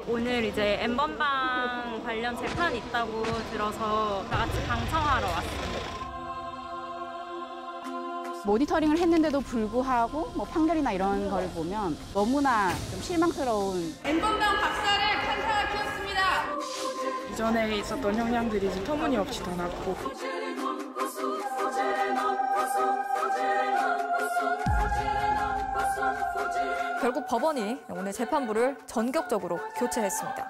오늘 이제 N번방 관련 재판이 있다고 들어서 다 같이 방청하러 왔습니다. 모니터링을 했는데도 불구하고 뭐 판결이나 이런 걸 보면 너무나 좀 실망스러운 N번방 박사를 판사키웠습니다. 이전에 있었던 형량들이 좀 터무니없이 더 낮고 결국 법원이 오늘 재판부를 전격적으로 교체했습니다.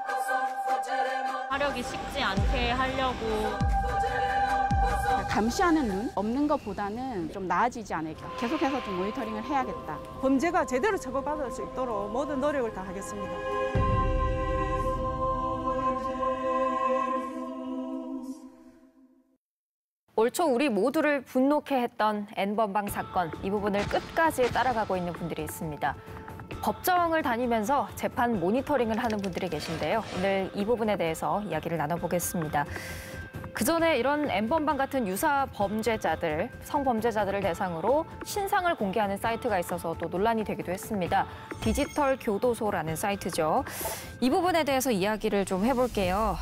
하려기 쉽지 않게 하려고 감시하는 눈 없는 것보다는 좀 나아지지 않을까. 계속해서 좀 모니터링을 해야겠다. 범죄가 제대로 처벌받을 수 있도록 모든 노력을 다하겠습니다. 올 초 우리 모두를 분노케 했던 N번방 사건, 이 부분을 끝까지 따라가고 있는 분들이 있습니다. 법정을 다니면서 재판 모니터링을 하는 분들이 계신데요. 오늘 이 부분에 대해서 이야기를 나눠보겠습니다. 그전에 이런 N번방 같은 유사 범죄자들, 성범죄자들을 대상으로 신상을 공개하는 사이트가 있어서 또 논란이 되기도 했습니다. 디지털 교도소라는 사이트죠. 이 부분에 대해서 이야기를 좀 해볼게요.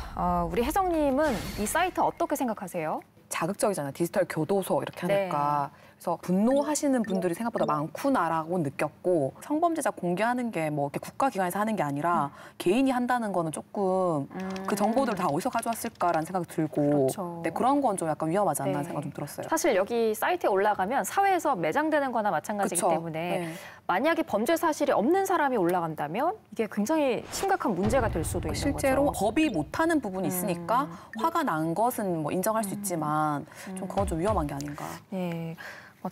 우리 혜정님은 이 사이트 어떻게 생각하세요? 자극적이잖아요. 디지털 교도소 이렇게 하니까. 네. 그래서 분노하시는 분들이 생각보다 많구나라고 느꼈고 성범죄자 공개하는 게 뭐 이렇게 국가기관에서 하는 게 아니라 개인이 한다는 거는 조금 그 정보들을 다 어디서 가져왔을까라는 생각이 들고 그렇죠. 네, 그런 건 좀 약간 위험하지 않나 네. 생각이 좀 들었어요. 사실 여기 사이트에 올라가면 사회에서 매장되는 거나 마찬가지이기 그쵸. 때문에 네. 만약에 범죄 사실이 없는 사람이 올라간다면 이게 굉장히 심각한 문제가 될 수도 있는 실제로 거죠. 법이 못하는 부분이 있으니까 화가 난 것은 뭐 인정할 수 있지만 좀 그건 좀 위험한 게 아닌가. 네.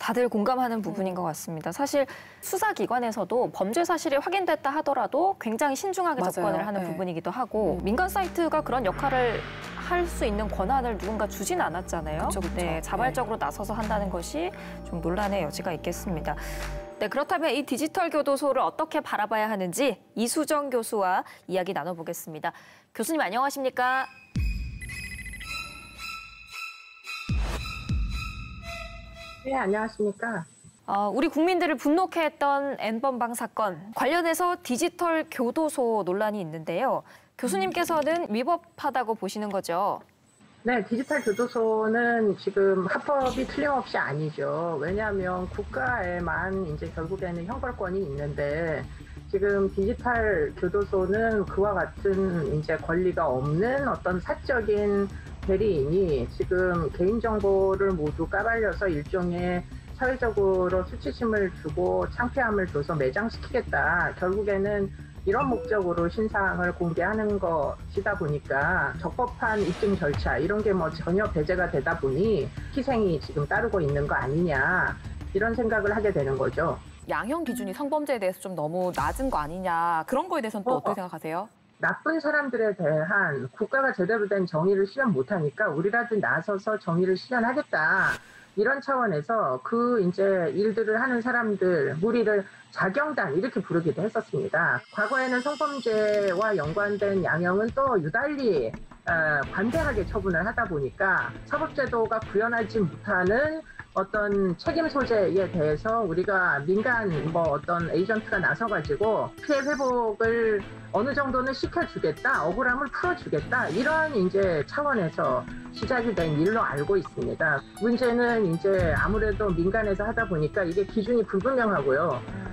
다들 공감하는 부분인 것 같습니다. 사실 수사기관에서도 범죄 사실이 확인됐다 하더라도 굉장히 신중하게 맞아요. 접근을 하는 네. 부분이기도 하고 민간 사이트가 그런 역할을 할 수 있는 권한을 누군가 주진 않았잖아요. 그쵸, 그쵸. 네, 자발적으로 나서서 한다는 것이 좀 논란의 여지가 있겠습니다. 네, 그렇다면 이 디지털 교도소를 어떻게 바라봐야 하는지 이수정 교수와 이야기 나눠보겠습니다. 교수님 안녕하십니까? 네, 안녕하십니까. 우리 국민들을 분노케 했던 N번방 사건 관련해서 디지털 교도소 논란이 있는데요. 교수님께서는 위법하다고 보시는 거죠? 네, 디지털 교도소는 지금 합법이 틀림없이 아니죠. 왜냐하면 국가에만 이제 결국에는 형벌권이 있는데 지금 디지털 교도소는 그와 같은 이제 권리가 없는 어떤 사적인 대리인이 지금 개인정보를 모두 까발려서 일종의 사회적으로 수치심을 주고 창피함을 줘서 매장시키겠다. 결국에는 이런 목적으로 신상을 공개하는 것이다 보니까 적법한 입증 절차 이런 게 뭐 전혀 배제가 되다 보니 희생이 지금 따르고 있는 거 아니냐 이런 생각을 하게 되는 거죠. 양형 기준이 성범죄에 대해서 좀 너무 낮은 거 아니냐 그런 거에 대해서는 또 어떻게 생각하세요? 나쁜 사람들에 대한 국가가 제대로 된 정의를 실현 못하니까 우리라도 나서서 정의를 실현하겠다. 이런 차원에서 그 이제 일들을 하는 사람들, 무리를 자경단 이렇게 부르기도 했었습니다. 과거에는 성범죄와 연관된 양형은 또 유달리 관대하게 처분을 하다 보니까 사법제도가 구현하지 못하는 어떤 책임 소재에 대해서 우리가 민간 뭐 어떤 에이전트가 나서가지고 피해 회복을 어느 정도는 시켜주겠다, 억울함을 풀어주겠다 이런 이제 차원에서 시작이 된 일로 알고 있습니다. 문제는 이제 아무래도 민간에서 하다 보니까 이게 기준이 불분명하고요.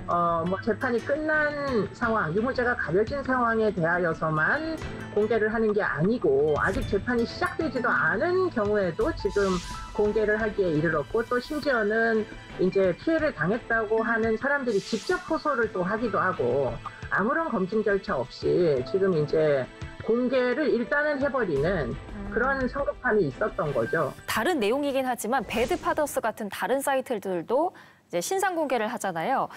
뭐 재판이 끝난 상황, 유무죄가 가려진 상황에 대하여서만 공개를 하는 게 아니고 아직 재판이 시작되지도 않은 경우에도 지금 공개를 하기에 이르렀고 또 심지어는 이제 피해를 당했다고 하는 사람들이 직접 호소를 또 하기도 하고 아무런 검증 절차 없이 지금 이제 공개를 일단은 해버리는 그런 성급함이 있었던 거죠. 다른 내용이긴 하지만 배드파더스 같은 다른 사이트들도 이제 신상 공개를 하잖아요.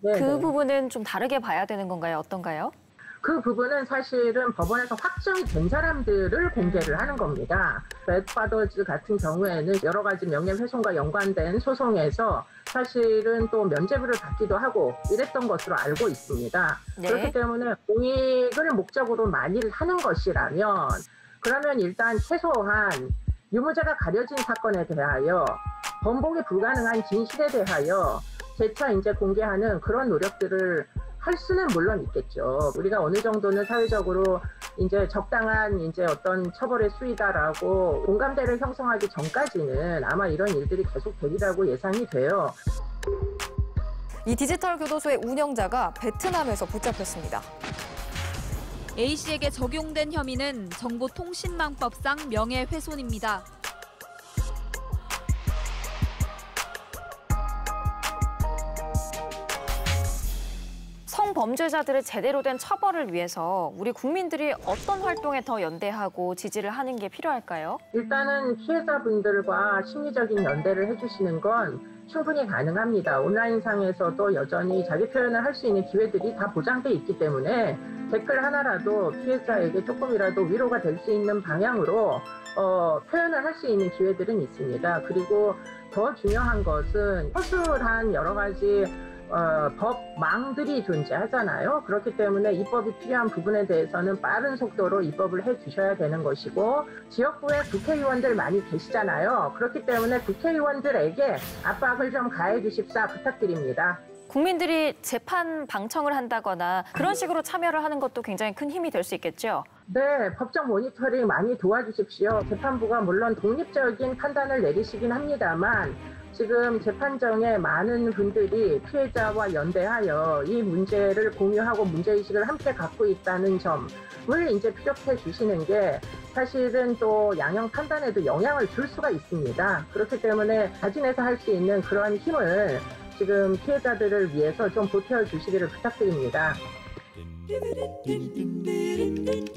네네. 그 부분은 좀 다르게 봐야 되는 건가요? 어떤가요? 그 부분은 사실은 법원에서 확정이 된 사람들을 공개를 하는 겁니다. 배드파더즈 같은 경우에는 여러 가지 명예훼손과 연관된 소송에서 사실은 또 면죄부를 받기도 하고 이랬던 것으로 알고 있습니다. 네. 그렇기 때문에 공익을 목적으로 만일 하는 것이라면 그러면 일단 최소한 유무죄가 가려진 사건에 대하여 번복이 불가능한 진실에 대하여 재차 이제 공개하는 그런 노력들을 할 수는 물론 있겠죠. 우리가 어느 정도는 사회적으로 이제 적당한 이제 어떤 처벌의 수위다라고 공감대를 형성하기 전까지는 아마 이런 일들이 계속 되리라고 예상이 돼요. 이 디지털 교도소의 운영자가 베트남에서 붙잡혔습니다. A씨에게 적용된 혐의는 정보통신망법상 명예훼손입니다. 성범죄자들의 제대로 된 처벌을 위해서 우리 국민들이 어떤 활동에 더 연대하고 지지를 하는 게 필요할까요? 일단은 피해자분들과 심리적인 연대를 해주시는 건 충분히 가능합니다. 온라인상에서도 여전히 자기 표현을 할 수 있는 기회들이 다 보장돼 있기 때문에 댓글 하나라도 피해자에게 조금이라도 위로가 될 수 있는 방향으로 표현을 할 수 있는 기회들은 있습니다. 그리고 더 중요한 것은 허술한 여러 가지 법망들이 존재하잖아요. 그렇기 때문에 입법이 필요한 부분에 대해서는 빠른 속도로 입법을 해주셔야 되는 것이고 지역구에 국회의원들 많이 계시잖아요. 그렇기 때문에 국회의원들에게 압박을 좀 가해 주십사 부탁드립니다. 국민들이 재판 방청을 한다거나 그런 식으로 참여를 하는 것도 굉장히 큰 힘이 될 수 있겠죠? 네, 법정 모니터링 많이 도와주십시오. 재판부가 물론 독립적인 판단을 내리시긴 합니다만 지금 재판정에 많은 분들이 피해자와 연대하여 이 문제를 공유하고 문제의식을 함께 갖고 있다는 점을 이제 피력해 주시는 게 사실은 또 양형 판단에도 영향을 줄 수가 있습니다. 그렇기 때문에 자진해서 할 수 있는 그런 힘을 지금 피해자들을 위해서 좀 보태어 주시기를 부탁드립니다.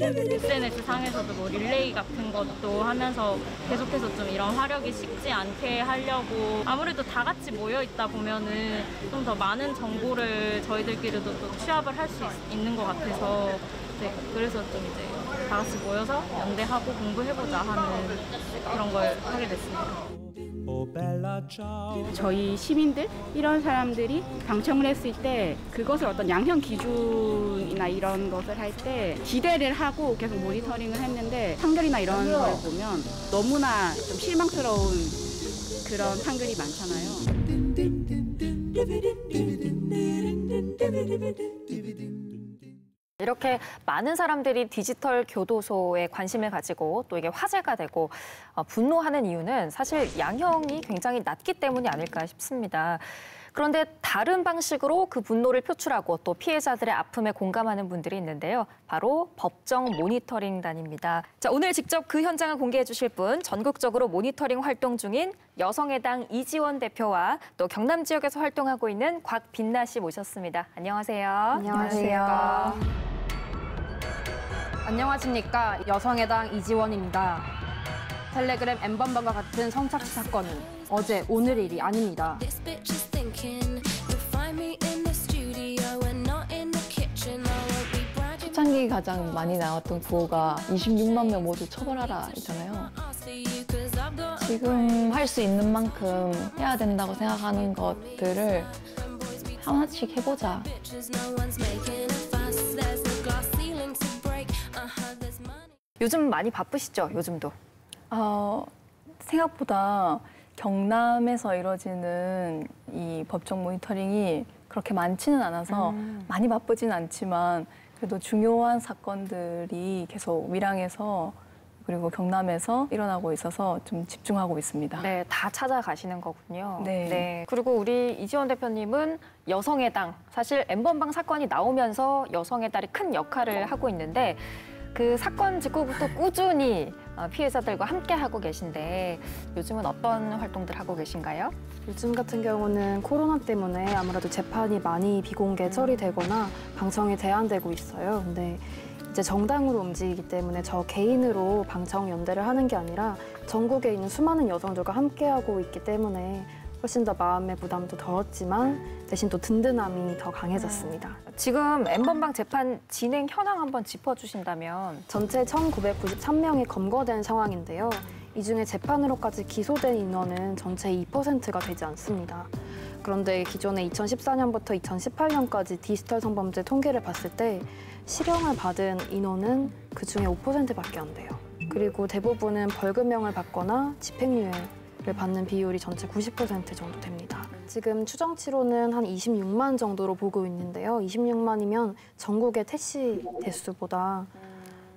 SNS 상에서도 뭐 릴레이 같은 것도 하면서 계속해서 좀 이런 화력이 식지 않게 하려고 아무래도 다 같이 모여 있다 보면은 좀 더 많은 정보를 저희들끼리도 또 취합을 할 수 있는 것 같아서 네, 그래서 좀 이제 다 같이 모여서 연대하고 공부해보자 하는 그런 걸 하게 됐습니다. 저희 시민들 이런 사람들이 방청을 했을 때 그것을 어떤 양형 기준이나 이런 것을 할 때 기대를 하고 계속 모니터링을 했는데 판결이나 이런 걸 보면 너무나 좀 실망스러운 그런 판결이 많잖아요. 이렇게 많은 사람들이 디지털 교도소에 관심을 가지고 또 이게 화제가 되고 분노하는 이유는 사실 양형이 굉장히 낮기 때문이 아닐까 싶습니다. 그런데 다른 방식으로 그 분노를 표출하고 또 피해자들의 아픔에 공감하는 분들이 있는데요. 바로 법정 모니터링단입니다. 자, 오늘 직접 그 현장을 공개해 주실 분, 전국적으로 모니터링 활동 중인 여성의당 이지원 대표와 또 경남 지역에서 활동하고 있는 곽빛나 씨 모셨습니다. 안녕하세요. 안녕하세요. 안녕하십니까. 여성의당 이지원입니다. 텔레그램 N번방과 같은 성착취 사건은 어제 오늘 일이 아닙니다. 초창기 가장 많이 나왔던 구호가 26만 명 모두 처벌하라 있잖아요. 지금 할 수 있는 만큼 해야 된다고 생각하는 것들을 하나씩 해보자. 요즘 많이 바쁘시죠? 요즘도? 생각보다 경남에서 이루어지는 이 법정 모니터링이 그렇게 많지는 않아서 많이 바쁘진 않지만 그래도 중요한 사건들이 계속 밀양에서 그리고 경남에서 일어나고 있어서 좀 집중하고 있습니다. 네, 다 찾아가시는 거군요. 네. 네. 그리고 우리 이지원 대표님은 여성의당, 사실 N번방 사건이 나오면서 여성의당이 큰 역할을 하고 있는데 그 사건 직후부터 꾸준히 피해자들과 함께 하고 계신데 요즘은 어떤 활동들 하고 계신가요? 요즘 같은 경우는 코로나 때문에 아무래도 재판이 많이 비공개 처리되거나 방청이 제한되고 있어요. 근데 이제 정당으로 움직이기 때문에 저 개인으로 방청 연대를 하는 게 아니라 전국에 있는 수많은 여성들과 함께하고 있기 때문에 훨씬 더 마음의 부담도 덜었지만 대신 또 든든함이 더 강해졌습니다. 지금 N번방 재판 진행 현황 한번 짚어주신다면? 전체 1,993명이 검거된 상황인데요. 이 중에 재판으로까지 기소된 인원은 전체 2%가 되지 않습니다. 그런데 기존에 2014년부터 2018년까지 디지털 성범죄 통계를 봤을 때 실형을 받은 인원은 그중에 5%밖에 안 돼요. 그리고 대부분은 벌금형을 받거나 집행유예를 받는 비율이 전체 90% 정도 됩니다. 지금 추정치로는 한 26만 정도로 보고 있는데요. 26만이면 전국의 퇴시 대수보다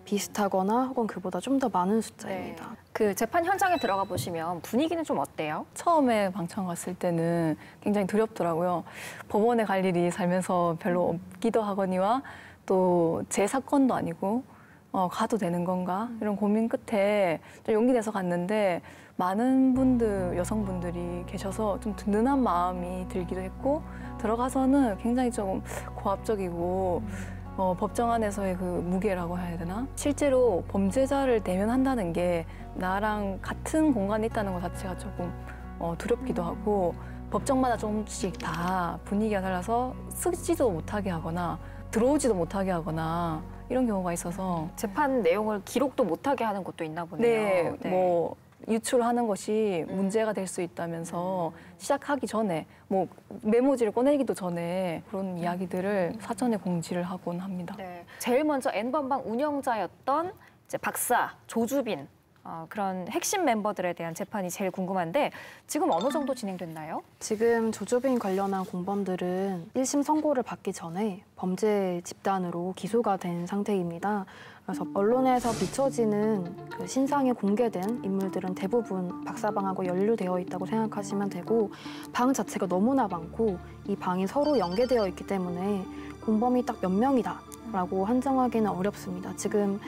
비슷하거나 혹은 그보다 좀 더 많은 숫자입니다. 네. 그 재판 현장에 들어가 보시면 분위기는 좀 어때요? 처음에 방청 갔을 때는 굉장히 두렵더라고요. 법원에 갈 일이 살면서 별로 없기도 하거니와 또 제 사건도 아니고 가도 되는 건가 이런 고민 끝에 좀 용기 내서 갔는데 많은 분들, 여성분들이 계셔서 좀 든든한 마음이 들기도 했고 들어가서는 굉장히 좀 고압적이고 법정 안에서의 그 무게라고 해야 되나? 실제로 범죄자를 대면한다는 게 나랑 같은 공간에 있다는 것 자체가 조금 두렵기도 하고 법정마다 조금씩 다 분위기가 달라서 쓰지도 못하게 하거나 들어오지도 못하게 하거나 이런 경우가 있어서 재판 내용을 기록도 못하게 하는 곳도 있나 보네요. 네, 뭐 유출하는 것이 문제가 될 수 있다면서 시작하기 전에 뭐 메모지를 꺼내기도 전에 그런 이야기들을 사전에 공지를 하곤 합니다. 네. 제일 먼저 N번방 운영자였던 이제 박사, 조주빈 그런 핵심 멤버들에 대한 재판이 제일 궁금한데 지금 어느 정도 진행됐나요? 지금 조주빈 관련한 공범들은 1심 선고를 받기 전에 범죄 집단으로 기소가 된 상태입니다. 그래서 언론에서 비춰지는 그 신상에 공개된 인물들은 대부분 박사방하고 연루되어 있다고 생각하시면 되고 방 자체가 너무나 많고 이 방이 서로 연계되어 있기 때문에 공범이 딱 몇 명이다라고 한정하기는 어렵습니다. 지금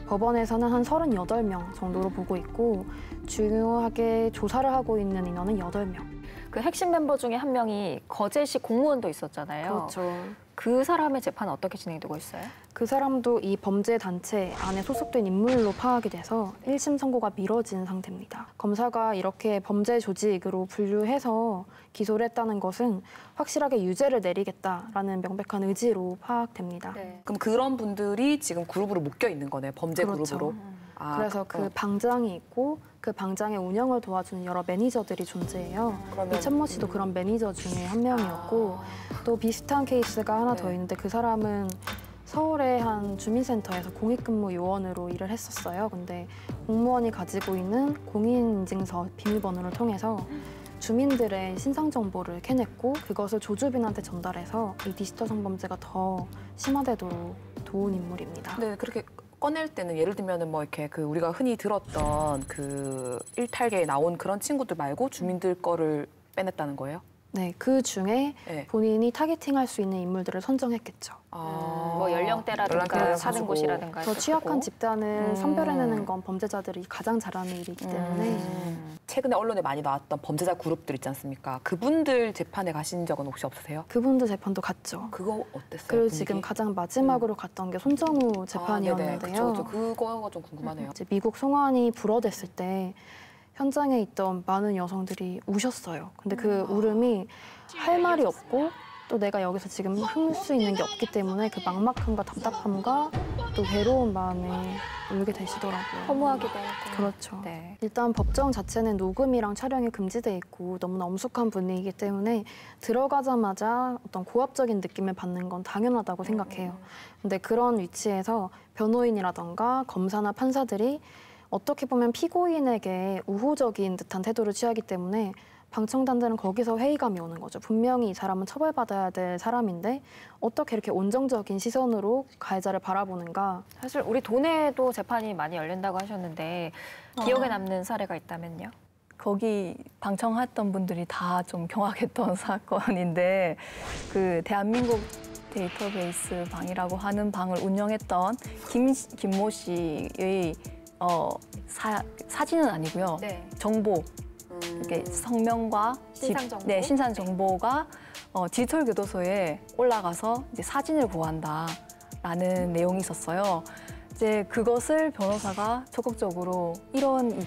법원에서는 한 38명 정도로 보고 있고 중요하게 조사를 하고 있는 인원은 8명. 그 핵심 멤버 중에 한 명이 거제시 공무원도 있었잖아요. 그렇죠. 그 사람의 재판은 어떻게 진행되고 있어요? 그 사람도 이 범죄 단체 안에 소속된 인물로 파악이 돼서 1심 선고가 미뤄진 상태입니다. 검사가 이렇게 범죄 조직으로 분류해서 기소를 했다는 것은 확실하게 유죄를 내리겠다라는 명백한 의지로 파악됩니다. 네. 그럼 그런 분들이 지금 그룹으로 묶여 있는 거네요. 범죄 그렇죠. 그룹으로. 그래서 그 방장이 있고 그 방장의 운영을 도와주는 여러 매니저들이 존재해요. 그러면 이천모 씨도 그런 매니저 중에 한 명이었고 또 비슷한 케이스가 하나 더 있는데 그 사람은 서울의 한 주민센터에서 공익근무 요원으로 일을 했었어요. 근데 공무원이 가지고 있는 공인인증서 비밀번호를 통해서 주민들의 신상 정보를 캐냈고 그것을 조주빈한테 전달해서 이 디지털 성범죄가 더 심화되도록 도운 인물입니다. 네, 그렇게 꺼낼 때는 예를 들면은 뭐 이렇게 그 우리가 흔히 들었던 그 일탈계에 나온 그런 친구들 말고 주민들 거를 빼냈다는 거예요? 네, 그 중에 네. 본인이 타겟팅할 수 있는 인물들을 선정했겠죠. 뭐 연령대라든가 연령대를 사는 가지고. 곳이라든가 더 취약한 집단을 음. 선별해내는 건 범죄자들이 가장 잘하는 일이기 때문에 최근에 언론에 많이 나왔던 범죄자 그룹들 있지 않습니까? 그분들 재판에 가신 적은 혹시 없으세요? 그분들 재판도 갔죠. 그거 어땠어요? 그리고 분위기? 지금 가장 마지막으로 갔던 게 손정우 재판이었는데요. 그쵸. 그거가 좀 궁금하네요. 이제 미국 송환이 불어댔을 때 현장에 있던 많은 여성들이 우셨어요. 근데 그 울음이 할 말이 없고 또 내가 여기서 지금 할 수 있는 게 없기 때문에 그 막막함과 답답함과 또 괴로운 마음에 울게 되시더라고요. 허무하기도 하고. 그렇죠. 네. 일단 법정 자체는 녹음이랑 촬영이 금지돼 있고 너무나 엄숙한 분위기이기 때문에 들어가자마자 어떤 고압적인 느낌을 받는 건 당연하다고 생각해요. 근데 그런 위치에서 변호인이라던가 검사나 판사들이 어떻게 보면 피고인에게 우호적인 듯한 태도를 취하기 때문에 방청단들은 거기서 회의감이 오는 거죠. 분명히 이 사람은 처벌받아야 될 사람인데 어떻게 이렇게 온정적인 시선으로 가해자를 바라보는가. 사실 우리 도내에도 재판이 많이 열린다고 하셨는데 기억에 남는 사례가 있다면요? 거기 방청했던 분들이 다 좀 경악했던 사건인데 그 대한민국 데이터베이스 방이라고 하는 방을 운영했던 김모 씨의 사진은 아니고요. 네. 정보, 이렇게 성명과 신상 정보? 네, 신상 정보가 디지털 교도소에 올라가서 이제 사진을 보호한다라는 내용이 있었어요. 이제 그것을 변호사가 적극적으로 이런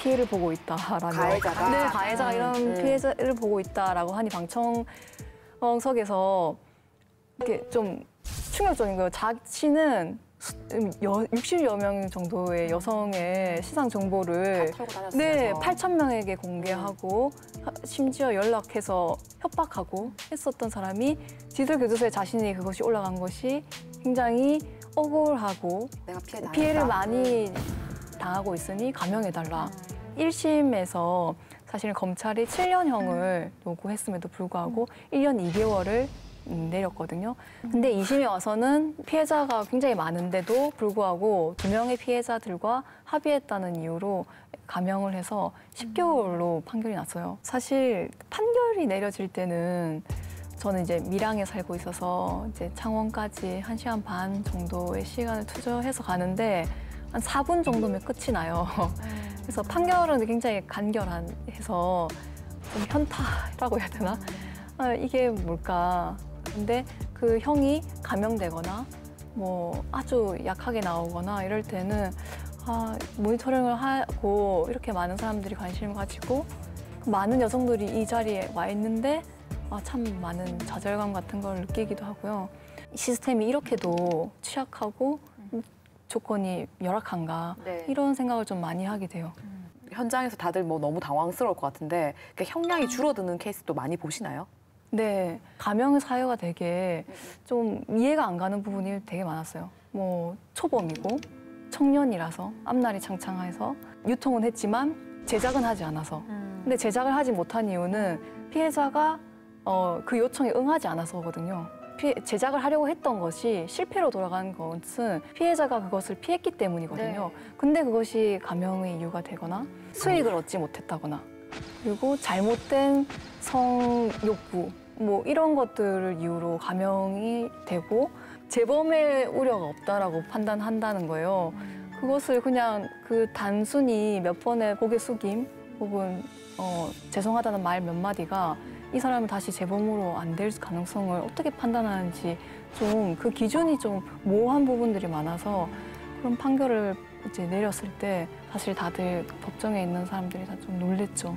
피해를 보고 있다라는 가해자가? 네, 가해자가 이런 피해를 보고 있다라고 하니 방청석에서 이렇게 좀 충격적인 거예요. 자신은 60여 명 정도의 여성의 시상 정보를 네, 8,000명에게 공개하고 심지어 연락해서 협박하고 했었던 사람이 디지털 교도소에 자신이 그것이 올라간 것이 굉장히 억울하고 내가 피해를 많이 당하고 있으니 감형해달라. 1심에서 사실은 검찰이 7년형을 요구했음에도 불구하고 1년 2개월을 내렸거든요. 근데 2심에 와서는 피해자가 굉장히 많은데도 불구하고 2명의 피해자들과 합의했다는 이유로 감형을 해서 10개월로 판결이 났어요. 사실 판결이 내려질 때는 저는 이제 밀양에 살고 있어서 이제 창원까지 1시간 반 정도의 시간을 투자해서 가는데 한 4분 정도면 끝이 나요. 그래서 판결은 굉장히 간결해서 좀 현타라고 해야 되나? 이게 뭘까? 근데 그 형이 감형되거나 뭐 아주 약하게 나오거나 이럴 때는 모니터링을 하고 이렇게 많은 사람들이 관심을 가지고 많은 여성들이 이 자리에 와 있는데 참 많은 좌절감 같은 걸 느끼기도 하고요. 시스템이 이렇게도 취약하고 조건이 열악한가 이런 생각을 좀 많이 하게 돼요. 현장에서 다들 뭐 너무 당황스러울 것 같은데 형량이 줄어드는 케이스도 많이 보시나요? 네, 감형 사유가 되게 좀 이해가 안 가는 부분이 되게 많았어요. 뭐 초범이고 청년이라서 앞날이 창창해서 유통은 했지만 제작은 하지 않아서. 근데 제작을 하지 못한 이유는 피해자가 그 요청에 응하지 않아서거든요. 제작을 하려고 했던 것이 실패로 돌아간 것은 피해자가 그것을 피했기 때문이거든요. 근데 그것이 감형의 이유가 되거나 수익을 얻지 못했다거나 그리고 잘못된 성욕구 뭐 이런 것들을 이유로 감형이 되고 재범의 우려가 없다라고 판단한다는 거예요. 그것을 그냥 그 단순히 몇 번의 고개 숙임 혹은 죄송하다는 말 몇 마디가 이 사람을 다시 재범으로 안 될 가능성을 어떻게 판단하는지 좀 그 기준이 좀 모호한 부분들이 많아서 그런 판결을 이제 내렸을 때 사실 다들 법정에 있는 사람들이 다 좀 놀랬죠.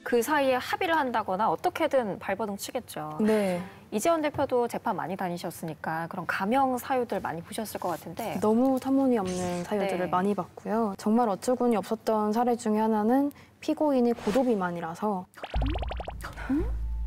그 사이에 합의를 한다거나 어떻게든 발버둥 치겠죠. 네. 이재원 대표도 재판 많이 다니셨으니까 그런 감형 사유들 많이 보셨을 것 같은데. 너무 터무니없는 사유들을 많이 봤고요. 정말 어처구니 없었던 사례 중에 하나는 피고인이 고도비만이라서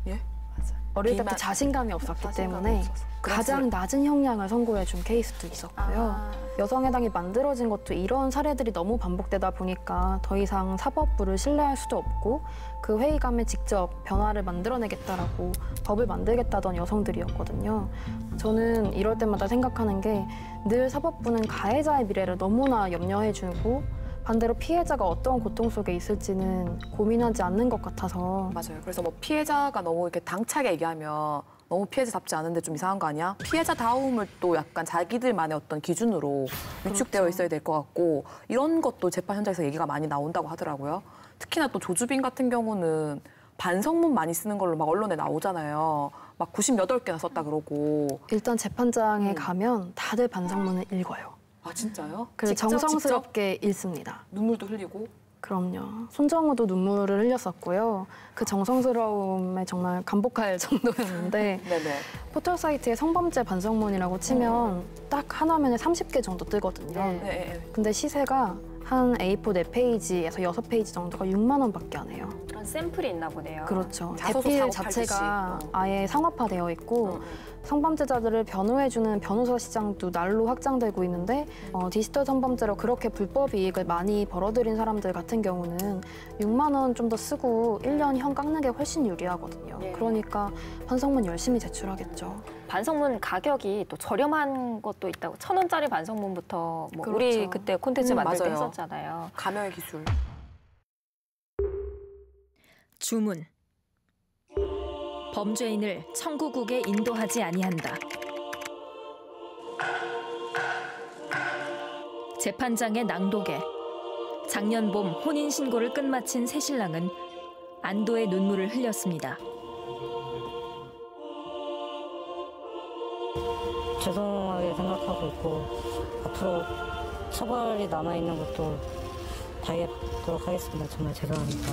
예? 맞아요. 어릴 때부터 자신감이 없었기 때문에 가장 낮은 형량을 선고해준 케이스도 있었고요. 여성해당이 만들어진 것도 이런 사례들이 너무 반복되다 보니까 더 이상 사법부를 신뢰할 수도 없고 그 회의감에 직접 변화를 만들어내겠다라고 법을 만들겠다던 여성들이었거든요. 저는 이럴 때마다 생각하는 게 늘 사법부는 가해자의 미래를 너무나 염려해주고 반대로 피해자가 어떤 고통 속에 있을지는 고민하지 않는 것 같아서. 맞아요. 그래서 뭐 피해자가 너무 이렇게 당차게 얘기하면 너무 피해자답지 않은데 좀 이상한 거 아니야? 피해자다움을 또 약간 자기들만의 어떤 기준으로 위축되어 있어야 될 것 같고 이런 것도 재판 현장에서 얘기가 많이 나온다고 하더라고요. 특히나 또 조주빈 같은 경우는 반성문 많이 쓰는 걸로 막 언론에 나오잖아요. 막 98개나 썼다 그러고. 일단 재판장에 가면 다들 반성문을 읽어요. 아 진짜요? 그래서 정성스럽게 읽습니다. 눈물도 흘리고? 그럼요. 손정우도 눈물을 흘렸었고요. 그 정성스러움에 정말 감복할 정도였는데 포털 사이트에 성범죄 반성문이라고 치면 딱 한 화면에 30개 정도 뜨거든요. 근데 시세가 한 A4 4페이지에서 6페이지 정도가 6만 원밖에 안 해요. 그런 샘플이 있나 보네요. 그렇죠. 대필 자체가 아예 상업화되어 있고 성범죄자들을 변호해주는 변호사 시장도 날로 확장되고 있는데 디지털 성범죄로 그렇게 불법 이익을 많이 벌어들인 사람들 같은 경우는 6만 원 좀 더 쓰고 1년 형 깎는 게 훨씬 유리하거든요. 그러니까 반성문 열심히 제출하겠죠. 반성문 가격이 또 저렴한 것도 있다고 1,000원짜리 반성문부터 뭐 그렇죠. 우리 그때 콘텐츠 만들 때 맞아요. 했었잖아요. 감형의 기술. 주문. 범죄인을 청구국에 인도하지 아니한다. 재판장의 낭독에 작년 봄 혼인신고를 끝마친 새신랑은 안도의 눈물을 흘렸습니다. 죄송하게 생각하고 있고 앞으로 처벌이 남아있는 것도 다해보도록 하겠습니다. 정말 죄송합니다.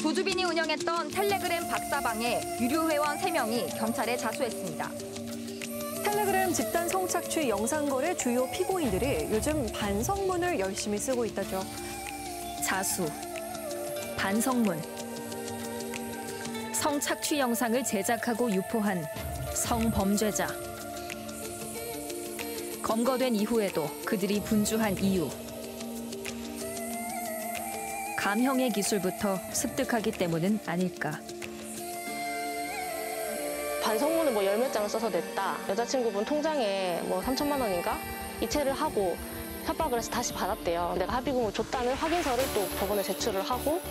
조주빈이 운영했던 텔레그램 박사방에 유료 회원 3명이 경찰에 자수했습니다. 텔레그램 집단 성착취 영상 거래 주요 피고인들이 요즘 반성문을 열심히 쓰고 있다죠. 자수, 반성문, 성착취 영상을 제작하고 유포한 성범죄자. 검거된 이후에도 그들이 분주한 이유. 감형의 기술부터 습득하기 때문은 아닐까. 반성문을 뭐 10몇 장을 써서 냈다. 여자친구분 통장에 뭐 3천만 원인가 이체를 하고 협박을 해서 다시 받았대요. 내가 합의금을 줬다는 확인서를 또 법원에 제출을 하고.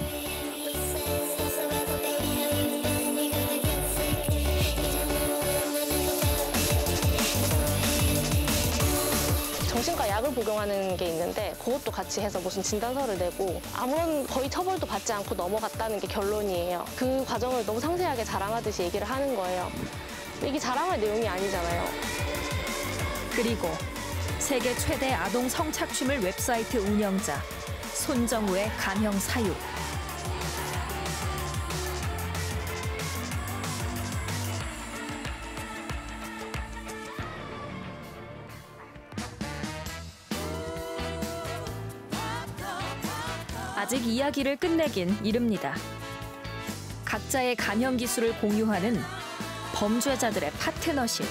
정신과 약을 복용하는 게 있는데 그것도 같이 해서 무슨 진단서를 내고 아무런 거의 처벌도 받지 않고 넘어갔다는 게 결론이에요. 그 과정을 너무 상세하게 자랑하듯이 얘기를 하는 거예요. 이게 자랑할 내용이 아니잖아요. 그리고 세계 최대 아동 성착취물 웹사이트 운영자 손정우의 감형 사유. 아직 이야기를 끝내긴 이릅니다. 각자의 감형 기술을 공유하는 범죄자들의 파트너십.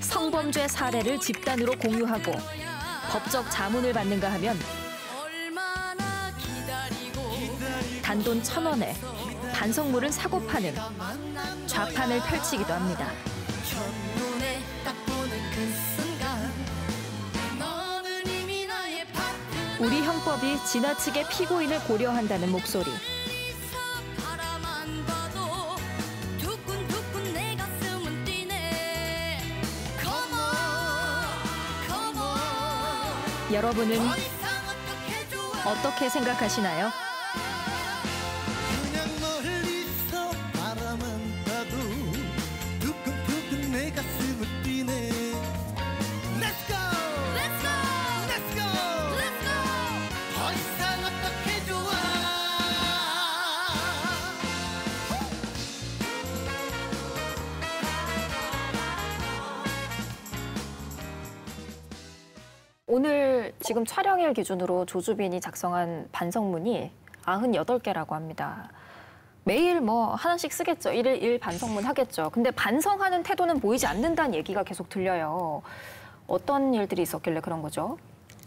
성범죄 사례를 집단으로 공유하고 법적 자문을 받는가 하면 단돈 1,000원에 반성물은 사고 파는 좌판을 펼치기도 합니다. 우리 형법이 지나치게 피고인을 고려한다는 목소리. 여러분은 어떻게 생각하시나요? 오늘 지금 촬영일 기준으로 조주빈이 작성한 반성문이 98개라고 합니다. 매일 뭐 하나씩 쓰겠죠. 일일 반성문 하겠죠. 근데 반성하는 태도는 보이지 않는다는 얘기가 계속 들려요. 어떤 일들이 있었길래 그런 거죠?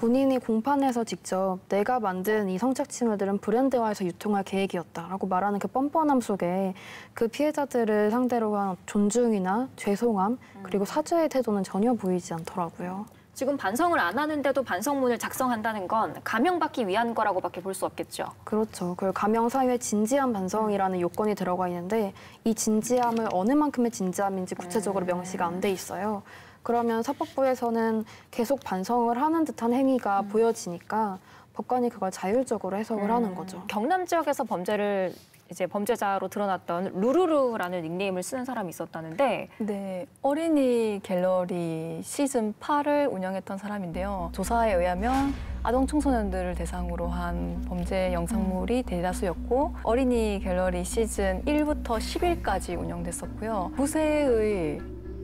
본인이 공판에서 직접 내가 만든 이 성착취물들은 브랜드화해서 유통할 계획이었다라고 말하는 그 뻔뻔함 속에 그 피해자들을 상대로 한 존중이나 죄송함 그리고 사죄의 태도는 전혀 보이지 않더라고요. 지금 반성을 안 하는데도 반성문을 작성한다는 건 감형받기 위한 거라고밖에 볼 수 없겠죠. 그렇죠. 그리고 감형 사유에 진지한 반성이라는 요건이 들어가 있는데 이 진지함을 어느 만큼의 진지함인지 구체적으로 명시가 안 돼 있어요. 그러면 사법부에서는 계속 반성을 하는 듯한 행위가 보여지니까 법관이 그걸 자율적으로 해석을 하는 거죠. 경남 지역에서 범죄를 이제 범죄자로 드러났던 루루루라는 닉네임을 쓰는 사람이 있었다는데 네, 어린이 갤러리 시즌 8을 운영했던 사람인데요. 조사에 의하면 아동 청소년들을 대상으로 한 범죄 영상물이 대다수였고 어린이 갤러리 시즌 1부터 10일까지 운영됐었고요. 9세의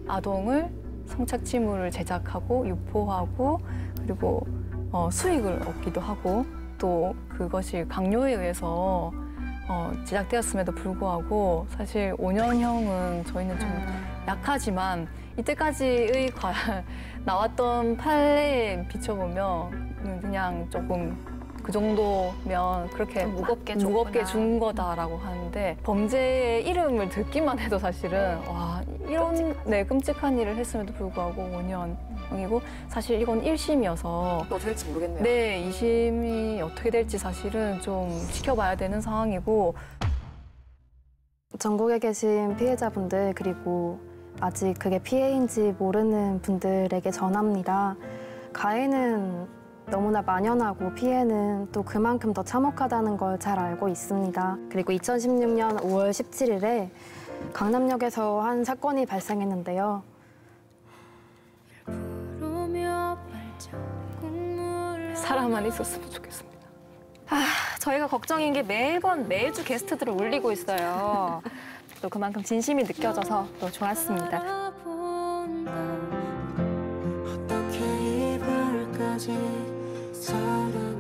아동을 성착취물을 제작하고 유포하고 그리고 수익을 얻기도 하고 또 그것이 강요에 의해서 제작되었음에도 불구하고 사실 5년형은 저희는 좀 약하지만 이때까지의 나왔던 판례에 비춰보면 그냥 조금 그 정도면 그렇게 무겁게 준 거다라고 하는데 범죄의 이름을 듣기만 해도 사실은 와 이런 끔찍한 일을 했음에도 불구하고 5년형이고 사실 이건 1심이어서 어떻게 될지 모르겠네요. 네, 2심이 어떻게 될지 사실은 좀 지켜봐야 되는 상황이고 전국에 계신 피해자분들 그리고 아직 그게 피해인지 모르는 분들에게 전합니다. 가해는 너무나 만연하고 피해는 또 그만큼 더 참혹하다는 걸 잘 알고 있습니다. 그리고 2016년 5월 17일에 강남역에서 한 사건이 발생했는데요. 사람만 있었으면 좋겠습니다. 저희가 걱정인 게 매주 게스트들을 올리고 있어요. 또 그만큼 진심이 느껴져서 또 좋았습니다. 어떻게 이별까지 사랑을